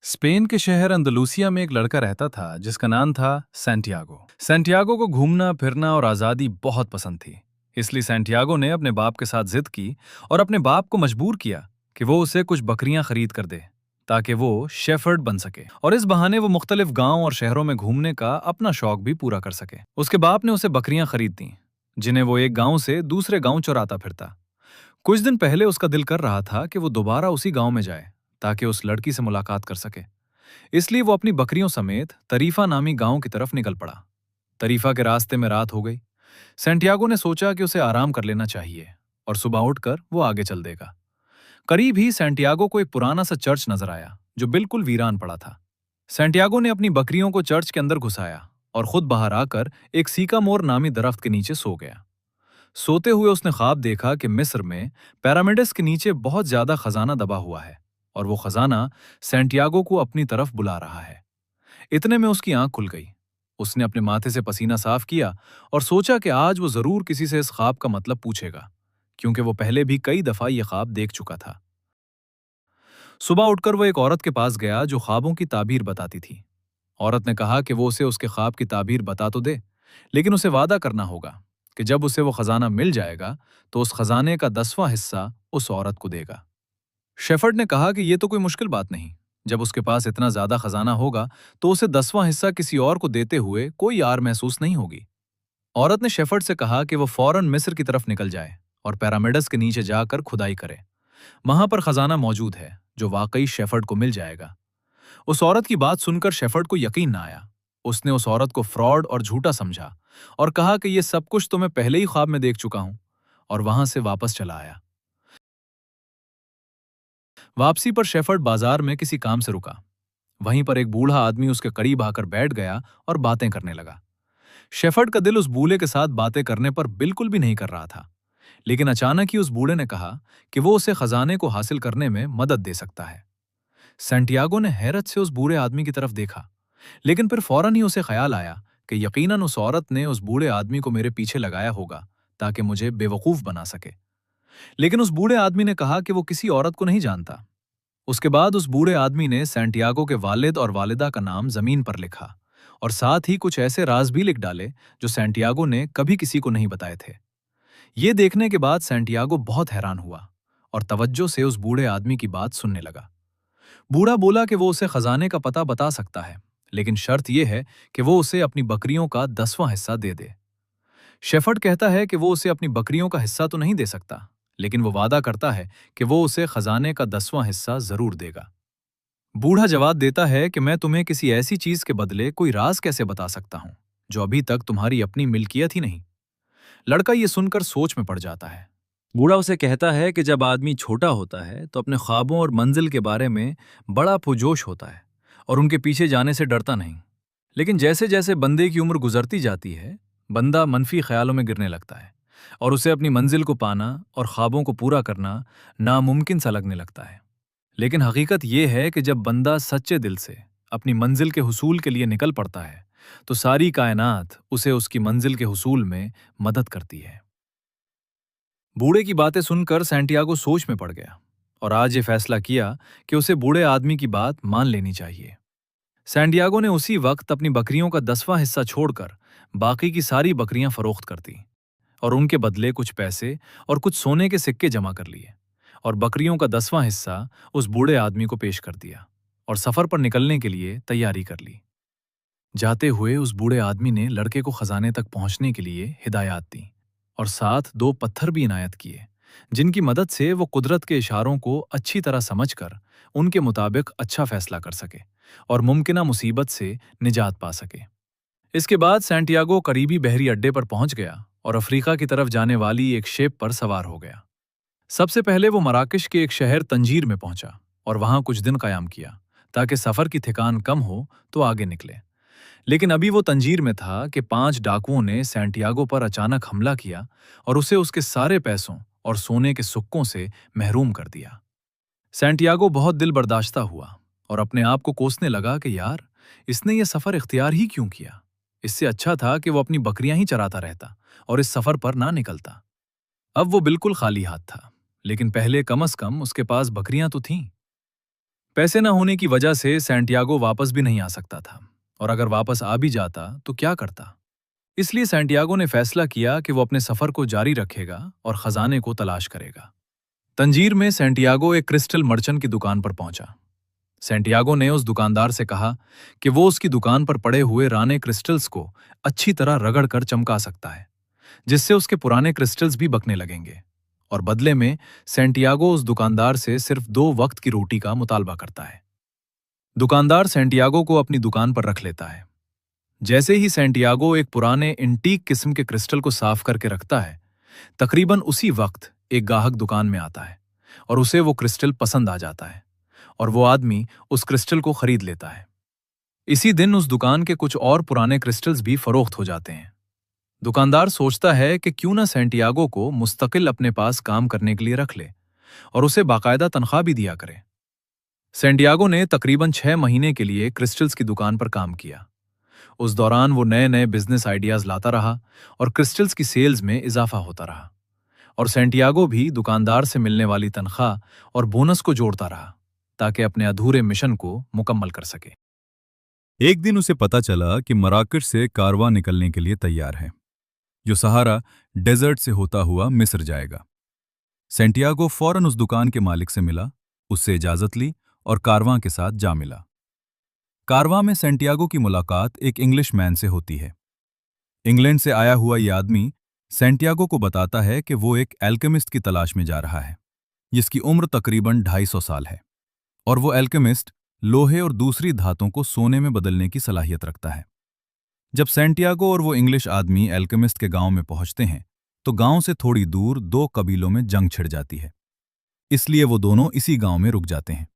Spain के शहर अंदलूसिया में एक लड़का रहता था जिसका नाम था सैंटियागो। सैंटियागो को घूमना फिरना और आज़ादी बहुत पसंद थी। इसलिए सैंटियागो ने अपने बाप के साथ जिद की और अपने बाप को मजबूर किया कि वो उसे कुछ बकरियां खरीद कर दे ताकि वो शेफर्ड बन सके और इस बहाने वो मुख्तलिफ गांव और शहरों में घूमने का अपना शौक भी पूरा कर सके। उसके बाप ने उसे बकरियां खरीद दी जिन्हें वो एक गांव से दूसरे गांव चुराता फिरता। कुछ दिन पहले उसका दिल कर रहा था कि वो दोबारा उसी गांव में जाए ताकि उस लड़की से मुलाकात कर सके। इसलिए वो अपनी बकरियों समेत तरीफा नामी गांव की तरफ निकल पड़ा। तरीफा के रास्ते में रात हो गई। सैंटियागो ने सोचा कि उसे आराम कर लेना चाहिए और सुबह उठकर वो आगे चल देगा। करीब ही सैंटियागो को एक पुराना सा चर्च नजर आया जो बिल्कुल वीरान पड़ा था। सैंटियागो ने अपनी बकरियों को चर्च के अंदर घुसाया और खुद बाहर आकर एक सीकामोर नामी दरख्त के नीचे सो गया। सोते हुए उसने ख्वाब देखा कि मिस्र में पिरामिड्स के नीचे बहुत ज्यादा खजाना दबा हुआ है और वो खजाना सैंटियागो को अपनी तरफ बुला रहा है। इतने में उसकी आंख खुल गई। उसने अपने माथे से पसीना साफ किया और सोचा कि आज वो जरूर किसी से इस ख्वाब का मतलब पूछेगा, क्योंकि वो पहले भी कई दफा ये ख्वाब देख चुका था। सुबह उठकर वो एक औरत के पास गया जो ख्वाबों की ताबीर बताती थी। औरत ने कहा कि वो उसे उसके ख्वाब की ताबीर बता तो दे, लेकिन उसे वादा करना होगा कि जब उसे वो खजाना मिल जाएगा तो उस खजाने का 10वां हिस्सा उस औरत को देगा। शेफर्ड ने कहा कि ये तो कोई मुश्किल बात नहीं। जब उसके पास इतना ज्यादा खजाना होगा तो उसे 10वां हिस्सा किसी और को देते हुए कोई आर महसूस नहीं होगी। औरत ने शेफर्ड से कहा कि वो फौरन मिस्र की तरफ निकल जाए और पिरामिड्स के नीचे जाकर खुदाई करे। वहां पर खजाना मौजूद है जो वाकई शेफर्ड को मिल जाएगा। उस औरत की बात सुनकर शेफर्ड को यकीन ना आया। उसने उस औरत को फ्रॉड और झूठा समझा और कहा कि ये सब कुछ तो मैं पहले ही ख्वाब में देख चुका हूं, और वहां से वापस चला आया। वापसी पर शेफर्ड बाजार में किसी काम से रुका। वहीं पर एक बूढ़ा आदमी उसके करीब आकर बैठ गया और बातें करने लगा। शेफर्ड का दिल उस बूढ़े के साथ बातें करने पर बिल्कुल भी नहीं कर रहा था, लेकिन अचानक ही उस बूढ़े ने कहा कि वो उसे खजाने को हासिल करने में मदद दे सकता है। सैंटियागो ने हैरत से उस बूढ़े आदमी की तरफ देखा, लेकिन फिर फौरन ही उसे ख्याल आया कि यकीनन उस औरत ने उस बूढ़े आदमी को मेरे पीछे लगाया होगा ताकि मुझे बेवकूफ बना सके। लेकिन उस बूढ़े आदमी ने कहा कि वो किसी औरत को नहीं जानता। उसके बाद उस बूढ़े आदमी ने सैंटियागो के वालिद और वालिदा का नाम जमीन पर लिखा और साथ ही कुछ ऐसे राज भी लिख डाले जो सैंटियागो ने कभी किसी को नहीं बताए थे। ये देखने के बाद सैंटियागो बहुत हैरान हुआ और तवज्जो से उस बूढ़े आदमी की बात सुनने लगा। बूढ़ा बोला कि वो उसे खजाने का पता बता सकता है, लेकिन शर्त यह है कि वो उसे अपनी बकरियों का 10वां हिस्सा दे दे। शेफर्ड कहता है कि वो उसे अपनी बकरियों का हिस्सा तो नहीं दे सकता, लेकिन वो वादा करता है कि वो उसे खजाने का 10वां हिस्सा जरूर देगा। बूढ़ा जवाब देता है कि मैं तुम्हें किसी ऐसी चीज के बदले कोई राज कैसे बता सकता हूं जो अभी तक तुम्हारी अपनी मिल्कियत ही नहीं। लड़का ये सुनकर सोच में पड़ जाता है। बूढ़ा उसे कहता है कि जब आदमी छोटा होता है तो अपने ख्वाबों और मंजिल के बारे में बड़ा पुरजोश होता है और उनके पीछे जाने से डरता नहीं। लेकिन जैसे जैसे बंदे की उम्र गुजरती जाती है, बंदा मनफी ख्यालों में गिरने लगता है और उसे अपनी मंजिल को पाना और ख्वाबों को पूरा करना नामुमकिन सा लगने लगता है। लेकिन हकीकत यह है कि जब बंदा सच्चे दिल से अपनी मंजिल के हुसूल के लिए निकल पड़ता है तो सारी कायनात उसे उसकी मंजिल के हुसूल में मदद करती है। बूढ़े की बातें सुनकर सैंटियागो सोच में पड़ गया और आज ये फैसला किया कि उसे बूढ़े आदमी की बात मान लेनी चाहिए। सैंटियागो ने उसी वक्त अपनी बकरियों का 10वां हिस्सा छोड़कर बाकी की सारी बकरियां फरोख्त कर दी और उनके बदले कुछ पैसे और कुछ सोने के सिक्के जमा कर लिए और बकरियों का 10वां हिस्सा उस बूढ़े आदमी को पेश कर दिया और सफर पर निकलने के लिए तैयारी कर ली। जाते हुए उस बूढ़े आदमी ने लड़के को खजाने तक पहुंचने के लिए हिदायत दी और साथ 2 पत्थर भी इनायत किए जिनकी मदद से वो कुदरत के इशारों को अच्छी तरह समझकर उनके मुताबिक अच्छा फैसला कर सके और मुमकिना मुसीबत से निजात पा सके। इसके बाद सैंटियागो करीबी बहरी अड्डे पर पहुंच गया और अफ्रीका की तरफ जाने वाली एक शेप पर सवार हो गया। सबसे पहले वो मराकश के एक शहर तंजीर में पहुंचा और वहां कुछ दिन कयाम किया ताकि सफर की थकान कम हो तो आगे निकले। लेकिन अभी वो तंजीर में था कि 5 डाकुओं ने सैंटियागो पर अचानक हमला किया और उसे उसके सारे पैसों और सोने के सुक्कों से महरूम कर दिया। सैंटियागो बहुत दिल बर्दाश्ता हुआ और अपने आप को कोसने लगा कि यार, इसने ये सफर इख्तियार ही क्यों किया। इससे अच्छा था कि वो अपनी बकरियां ही चराता रहता और इस सफर पर ना निकलता। अब वो बिल्कुल खाली हाथ था, लेकिन पहले कम से कम उसके पास बकरियां तो थीं। पैसे न होने की वजह से सैंटियागो वापस भी नहीं आ सकता था, और अगर वापस आ भी जाता तो क्या करता। इसलिए सैंटियागो ने फैसला किया कि वो अपने सफर को जारी रखेगा और खजाने को तलाश करेगा। तंजीर में सैंटियागो एक क्रिस्टल मर्चेंट की दुकान पर पहुंचा। सैंटियागो ने उस दुकानदार से कहा कि वो उसकी दुकान पर पड़े हुए राने क्रिस्टल्स को अच्छी तरह रगड़ कर चमका सकता है, जिससे उसके पुराने क्रिस्टल्स भी बकने लगेंगे। और बदले में सैंटियागो उस दुकानदार से सिर्फ 2 वक्त की रोटी का मुतालबा करता है। दुकानदार सैंटियागो को अपनी दुकान पर रख लेता है। जैसे ही सैंटियागो एक पुराने इंटीक किस्म के क्रिस्टल को साफ करके रखता है, तकरीबन उसी वक्त एक गाहक दुकान में आता है और उसे वो क्रिस्टल पसंद आ जाता है, और वो आदमी उस क्रिस्टल को खरीद लेता है। इसी दिन उस दुकान के कुछ और पुराने क्रिस्टल्स भी फरोख्त हो जाते हैं। दुकानदार सोचता है कि क्यों ना सैंटियागो को मुस्तकिल अपने पास काम करने के लिए रख ले और उसे बाकायदा तनख्वाह भी दिया करे। सैंटियागो ने तकरीबन 6 महीने के लिए क्रिस्टल्स की दुकान पर काम किया। उस दौरान वो नए नए बिजनेस आइडियाज लाता रहा और क्रिस्टल्स की सेल्स में इजाफा होता रहा, और सैंटियागो भी दुकानदार से मिलने वाली तनख्वाह और बोनस को जोड़ता रहा ताकि अपने अधूरे मिशन को मुकम्मल कर सके। एक दिन उसे पता चला कि मराकश से कारवां निकलने के लिए तैयार है, जो सहारा डेजर्ट से होता हुआ मिस्र जाएगा। सैंटियागो फौरन उस दुकान के मालिक से मिला, उससे इजाजत ली और कारवां के साथ जा मिला। कारवां में सैंटियागो की मुलाकात एक इंग्लिश मैन से होती है। इंग्लैंड से आया हुआ ये आदमी सैंटियागो को बताता है कि वो एक एल्केमिस्ट की तलाश में जा रहा है, जिसकी उम्र तकरीबन 250 साल है, और वो एल्केमिस्ट लोहे और दूसरी धातों को सोने में बदलने की सलाहियत रखता है। जब सैंटियागो और वो इंग्लिश आदमी एल्केमिस्ट के गांव में पहुंचते हैं, तो गांव से थोड़ी दूर 2 कबीलों में जंग छिड़ जाती है, इसलिए वो दोनों इसी गांव में रुक जाते हैं।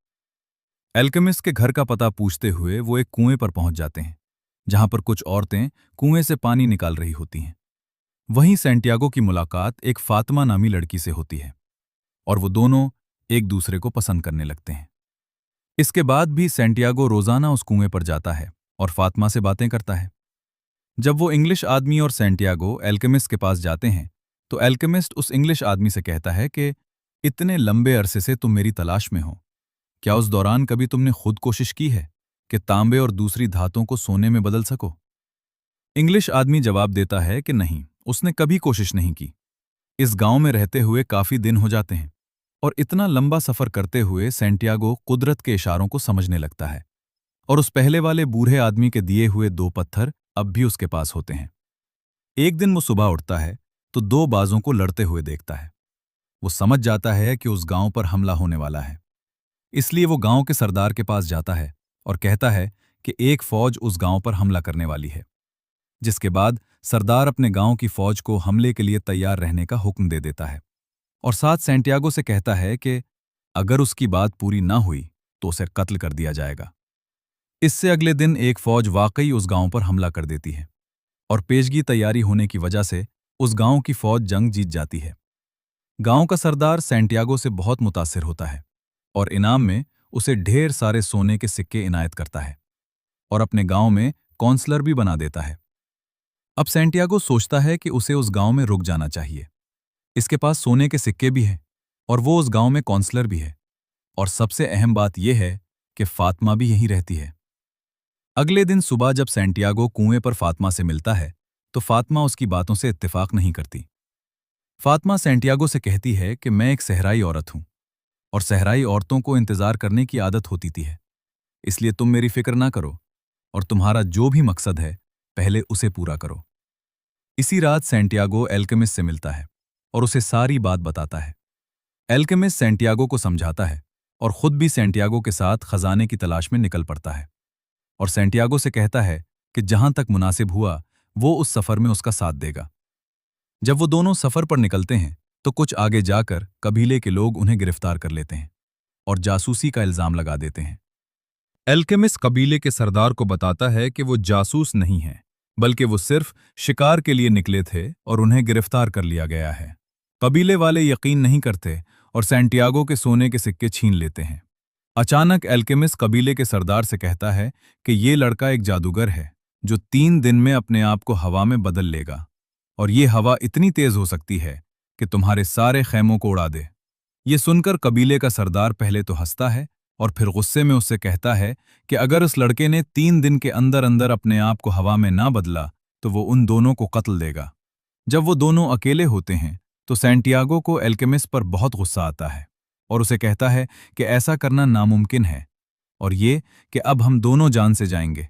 एल्केमिस्ट के घर का पता पूछते हुए वो एक कुएं पर पहुंच जाते हैं, जहां पर कुछ औरतें कुएं से पानी निकाल रही होती हैं। वहीं सैंटियागो की मुलाकात एक फातिमा नामी लड़की से होती है, और वो दोनों एक दूसरे को पसंद करने लगते हैं। इसके बाद भी सैंटियागो रोजाना उस कुएं पर जाता है और फातिमा से बातें करता है। जब वो इंग्लिश आदमी और सैंटियागो एल्केमिस्ट के पास जाते हैं, तो एल्केमिस्ट उस इंग्लिश आदमी से कहता है कि इतने लंबे अरसे से तुम मेरी तलाश में हो, क्या उस दौरान कभी तुमने खुद कोशिश की है कि तांबे और दूसरी धातों को सोने में बदल सको? इंग्लिश आदमी जवाब देता है कि नहीं, उसने कभी कोशिश नहीं की। इस गांव में रहते हुए काफी दिन हो जाते हैं, और इतना लंबा सफर करते हुए सैंटियागो कुदरत के इशारों को समझने लगता है, और उस पहले वाले बूढ़े आदमी के दिए हुए 2 पत्थर अब भी उसके पास होते हैं। एक दिन वो सुबह उठता है तो 2 बाजों को लड़ते हुए देखता है। वो समझ जाता है कि उस गांव पर हमला होने वाला है, इसलिए वो गांव के सरदार के पास जाता है और कहता है कि एक फौज उस गांव पर हमला करने वाली है। जिसके बाद सरदार अपने गांव की फौज को हमले के लिए तैयार रहने का हुक्म दे देता है, और साथ सैंटियागो से कहता है कि अगर उसकी बात पूरी ना हुई तो उसे कत्ल कर दिया जाएगा। इससे अगले दिन एक फौज वाकई उस गांव पर हमला कर देती है, और पेशगी तैयारी होने की वजह से उस गांव की फौज जंग जीत जाती है। गांव का सरदार सैंटियागो से बहुत मुतासिर होता है और इनाम में उसे ढेर सारे सोने के सिक्के इनायत करता है, और अपने गांव में काउंसलर भी बना देता है। अब सैंटियागो सोचता है कि उसे उस गांव में रुक जाना चाहिए। इसके पास सोने के सिक्के भी हैं, और वो उस गांव में काउंसलर भी है, और सबसे अहम बात यह है कि फातिमा भी यहीं रहती है। अगले दिन सुबह जब सैंटियागो कुएं पर फातिमा से मिलता है, तो फातिमा उसकी बातों से इत्तेफाक नहीं करती। फातिमा सैंटियागो से कहती है कि मैं एक सहराई औरत हूं, और सहराई औरतों को इंतजार करने की आदत होती थी है, इसलिए तुम मेरी फिक्र ना करो, और तुम्हारा जो भी मकसद है पहले उसे पूरा करो। इसी रात सैंटियागो एल्केमिस्ट से मिलता है और उसे सारी बात बताता है। एल्केमिस्ट सैंटियागो को समझाता है और खुद भी सैंटियागो के साथ खजाने की तलाश में निकल पड़ता है, और सैंटियागो से कहता है कि जहां तक मुनासिब हुआ वो उस सफर में उसका साथ देगा। जब वो दोनों सफर पर निकलते हैं तो कुछ आगे जाकर कबीले के लोग उन्हें गिरफ्तार कर लेते हैं और जासूसी का इल्जाम लगा देते हैं। एल्केमिस्ट कबीले के सरदार को बताता है कि वो जासूस नहीं है, बल्कि वो सिर्फ शिकार के लिए निकले थे और उन्हें गिरफ्तार कर लिया गया है। कबीले वाले यकीन नहीं करते और सैंटियागो के सोने के सिक्के छीन लेते हैं। अचानक एल्केमिस्ट कबीले के सरदार से कहता है कि ये लड़का एक जादूगर है जो 3 दिन में अपने आप को हवा में बदल लेगा, और ये हवा इतनी तेज हो सकती है कि तुम्हारे सारे खैमों को उड़ा दे। ये सुनकर कबीले का सरदार पहले तो हंसता है और फिर गुस्से में उससे कहता है कि अगर उस लड़के ने 3 दिन के अंदर अंदर अपने आप को हवा में ना बदला तो वो उन दोनों को कत्ल देगा। जब वो दोनों अकेले होते हैं तो सैंटियागो को एल्केमिस्ट पर बहुत गुस्सा आता है और उसे कहता है कि ऐसा करना नामुमकिन है और ये कि अब हम दोनों जान से जाएंगे।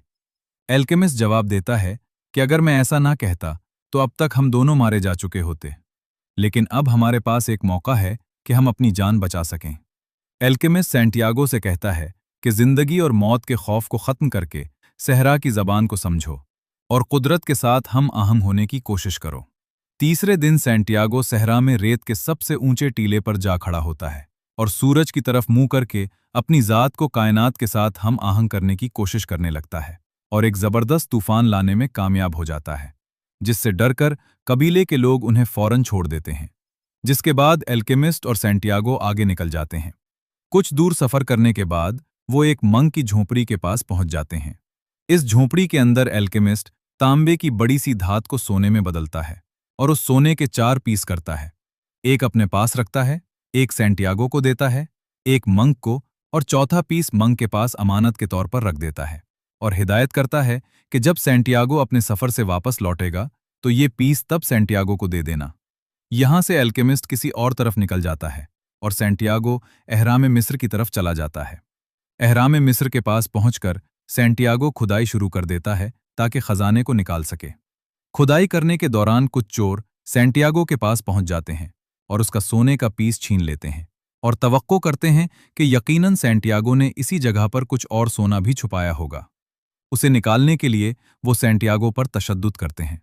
एल्केमिस्ट जवाब देता है कि अगर मैं ऐसा ना कहता तो अब तक हम दोनों मारे जा चुके होते, लेकिन अब हमारे पास एक मौका है कि हम अपनी जान बचा सकें। एल्केमिस्ट सैंटियागो से कहता है कि जिंदगी और मौत के खौफ को खत्म करके सहरा की जबान को समझो और कुदरत के साथ हम आहंग होने की कोशिश करो। तीसरे दिन सैंटियागो सहरा में रेत के सबसे ऊंचे टीले पर जा खड़ा होता है और सूरज की तरफ मुंह करके अपनी जात को कायनात के साथ हम आहंग करने की कोशिश करने लगता है और एक जबरदस्त तूफान लाने में कामयाब हो जाता है, जिससे डरकर कबीले के लोग उन्हें फौरन छोड़ देते हैं। जिसके बाद एल्केमिस्ट और सैंटियागो आगे निकल जाते हैं। कुछ दूर सफर करने के बाद वो एक मंक की झोंपड़ी के पास पहुंच जाते हैं। इस झोंपड़ी के अंदर एल्केमिस्ट तांबे की बड़ी सी धात को सोने में बदलता है और उस सोने के 4 पीस करता है। एक अपने पास रखता है, एक सैंटियागो को देता है, एक मंक को, और चौथा पीस मंक के पास अमानत के तौर पर रख देता है और हिदायत करता है कि जब सैंटियागो अपने सफर से वापस लौटेगा तो ये पीस तब सैंटियागो को दे देना। यहां से एल्केमिस्ट किसी और तरफ निकल जाता है और सैंटियागो एहराम मिस्र की तरफ चला जाता है। एहराम मिस्र के पास पहुंचकर सैंटियागो खुदाई शुरू कर देता है ताकि खजाने को निकाल सके। खुदाई करने के दौरान कुछ चोर सैंटियागो के पास पहुंच जाते हैं और उसका सोने का पीस छीन लेते हैं और तवक्को करते हैं कि यकीनन सैंटियागो ने इसी जगह पर कुछ और सोना भी छुपाया होगा। उसे निकालने के लिए वो सैंटियागो पर तशद्दुद करते हैं।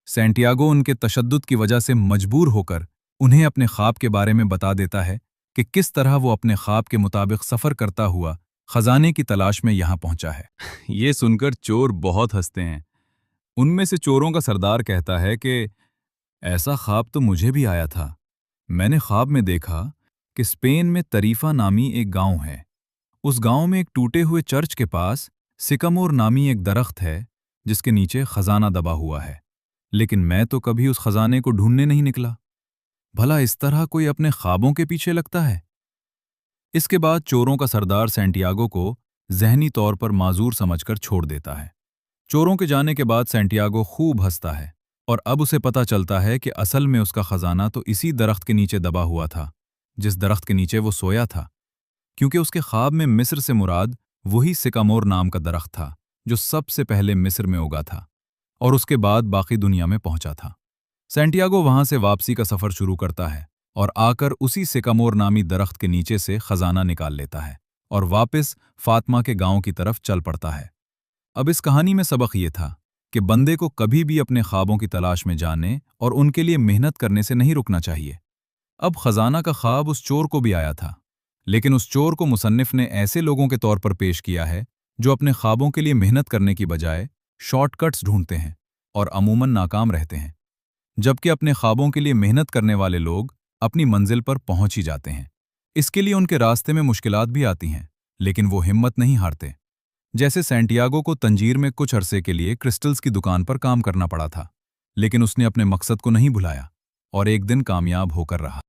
सैंटियागो उनके तशद्दुद की वजह से मजबूर होकर उन्हें अपने ख्वाब के बारे में बता देता है कि किस तरह वो अपने ख्वाब के मुताबिक सफ़र करता हुआ खजाने की तलाश में यहाँ पहुंचा है। ये सुनकर चोर बहुत हंसते हैं। उनमें से चोरों का सरदार कहता है कि ऐसा ख्वाब तो मुझे भी आया था। मैंने ख्वाब में देखा कि स्पेन में तरीफा नामी एक गांव है। उस गांव में एक टूटे हुए चर्च के पास सिकमोर नामी एक दरख्त है जिसके नीचे खजाना दबा हुआ है, लेकिन मैं तो कभी उस खजाने को ढूंढने नहीं निकला। भला इस तरह कोई अपने ख्वाबों के पीछे लगता है? इसके बाद चोरों का सरदार सैंटियागो को ज़हनी तौर पर माजूर समझकर छोड़ देता है। चोरों के जाने के बाद सैंटियागो खूब हंसता है और अब उसे पता चलता है कि असल में उसका खजाना तो इसी दरख्त के नीचे दबा हुआ था जिस दरख्त के नीचे वो सोया था, क्योंकि उसके ख्वाब में मिस्र से मुराद वही सिकामोर नाम का दरख्त था जो सबसे पहले मिस्र में उगा था और उसके बाद बाकी दुनिया में पहुंचा था। सैंटियागो वहां से वापसी का सफर शुरू करता है और आकर उसी सिकामोर नामी दरख्त के नीचे से खजाना निकाल लेता है और वापस फातिमा के गांव की तरफ चल पड़ता है। अब इस कहानी में सबक ये था कि बंदे को कभी भी अपने ख्वाबों की तलाश में जाने और उनके लिए मेहनत करने से नहीं रुकना चाहिए। अब खजाना का ख्वाब उस चोर को भी आया था, लेकिन उस चोर को मुसन्निफ ने ऐसे लोगों के तौर पर पेश किया है जो अपने ख्वाबों के लिए मेहनत करने की बजाय शॉर्टकट्स ढूंढते हैं और अमूमन नाकाम रहते हैं, जबकि अपने ख्वाबों के लिए मेहनत करने वाले लोग अपनी मंजिल पर पहुंच ही जाते हैं। इसके लिए उनके रास्ते में मुश्किलात भी आती हैं, लेकिन वो हिम्मत नहीं हारते। जैसे सैंटियागो को तंजीर में कुछ अरसे के लिए क्रिस्टल्स की दुकान पर काम करना पड़ा था, लेकिन उसने अपने मकसद को नहीं भुलाया और एक दिन कामयाब होकर रहा।